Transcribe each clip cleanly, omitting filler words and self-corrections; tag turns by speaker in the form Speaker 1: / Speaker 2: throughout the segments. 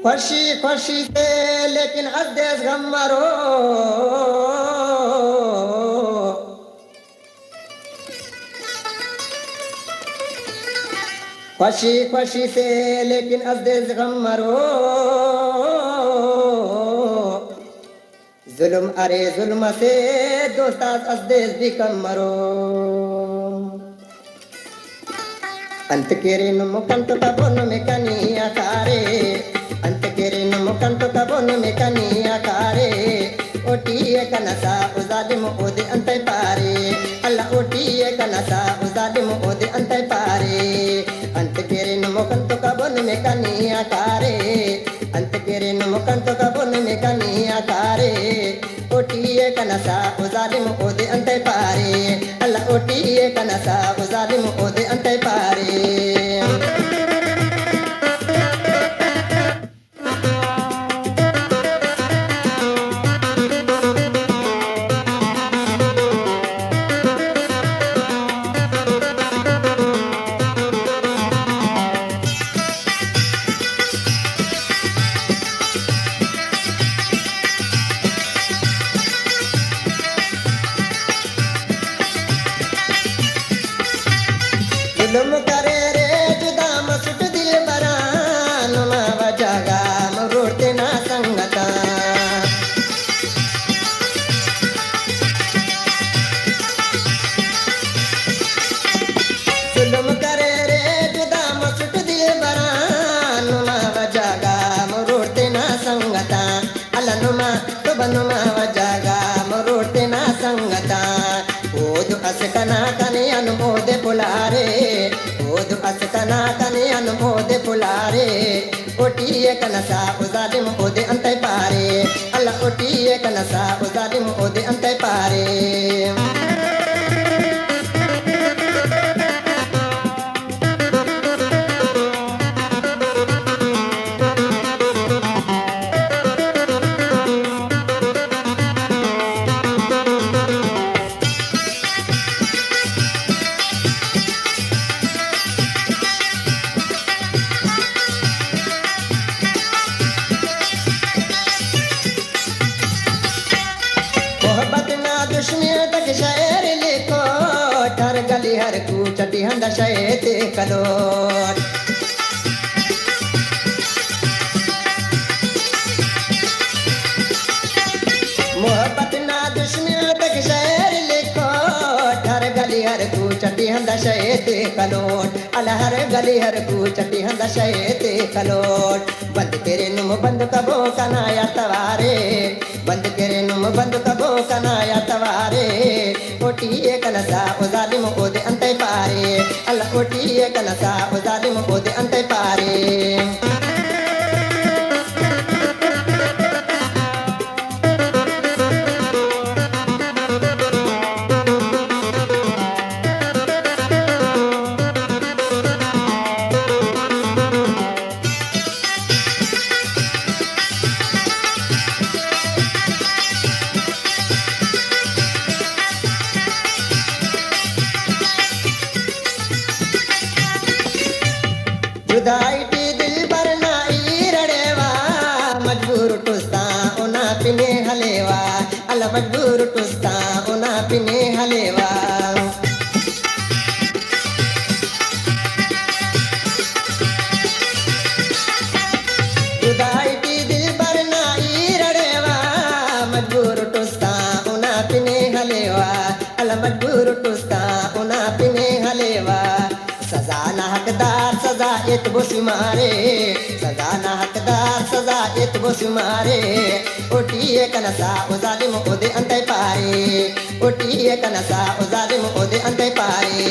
Speaker 1: खुशी खुशी से लेकिन अदेश गम मरो खुशी खुशी से लेकिन अदेश गम मरो जुल्म अरे जुल्म से दोस्ता अदेश भी कम मरो अंत केरे मुकंत कबोन में कनिया कारे अंत केरे मुकंत कबोन में कनिया कारे ओटीए कनसा उजालिम ओदे अंत पारे अल्लाह ओटीए कनसा उजालिम ओदे अंत पारे अंत केरे मुकंत कबोन में कनिया कारे अंत केरे मुकंत कबोन में कनिया कारे ओटीए कनसा उजालिम ओदे अंत पारे अल्लाह ओटीए कनसा उजालिम ओदे अंत पारे जुल्म करे रे जुदा मसुट दिल बरान मावा जागा मरोड़ते ना संगता जुल्म करे रे जुदा मसुट दिल बरान मावा जागा मरोड़ते ना संगता अलनुमा तो बनुमा जागा मरोड़ते ना संगता ओदु असकना कने अनुमोदे पुलारे ओदु असकना कने अनुमोदे पुलारे ओटीए कनसा उजालिम ओदे अंत पारे अल्लाह ओटीए कनसा उजालिम ओदे अंत पारे दुश्मन तक शायर लिखो ठर गली हर कूचटी हंदा शयते कलोट मोहब्बत ना दुश्मन तक शायर लिखो ठर गली हर कूचटी हंदा शयते कलोट अल हर गली हर कूचटी हंदा शयते कलोट बंद तेरे नुम बंद कबो कनाया तवारे बंद तेरे नुम बंद कबो कनाया तवारे ओटीए कनसा उजालिम ओदे अंत पारे अल्लाह ओटीए कनसा उजालिम ओदे अंत पारे जुदाईटी दिल बरना रड़ेवा मजबूर टुस्ता उना पिने हलेवा अल्लाह मजबूर टुस्ता उना पिने हलेवा जुदाईटी दिल बरना रड़ेवा मजबूर टुस्ता उना पिने हलेवा अल्लाह मजबूर टुस्ता उना पिने हलेवा सजा ना हकदार सजा इत बुसमारे सजा ना हकदार सजा इत बुसमारे ओटीए कनसा उजालिम ओदे अंत पारे ओटीए कनसा उजालिम ओदे अंत पारे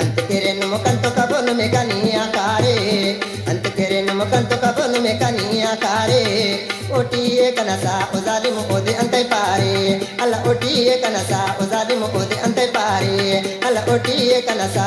Speaker 1: अंत तेरे नुमकंत कबोन में कनिया कारे अंत तेरे नुमकंत कबोन में कनिया कारे ओटीए कनसा उजालिम ओदे अंत पारे अल्लाह ओटीए कनसा उजालिम ओदे अंत पारे अल्लाह ओटीए कनसा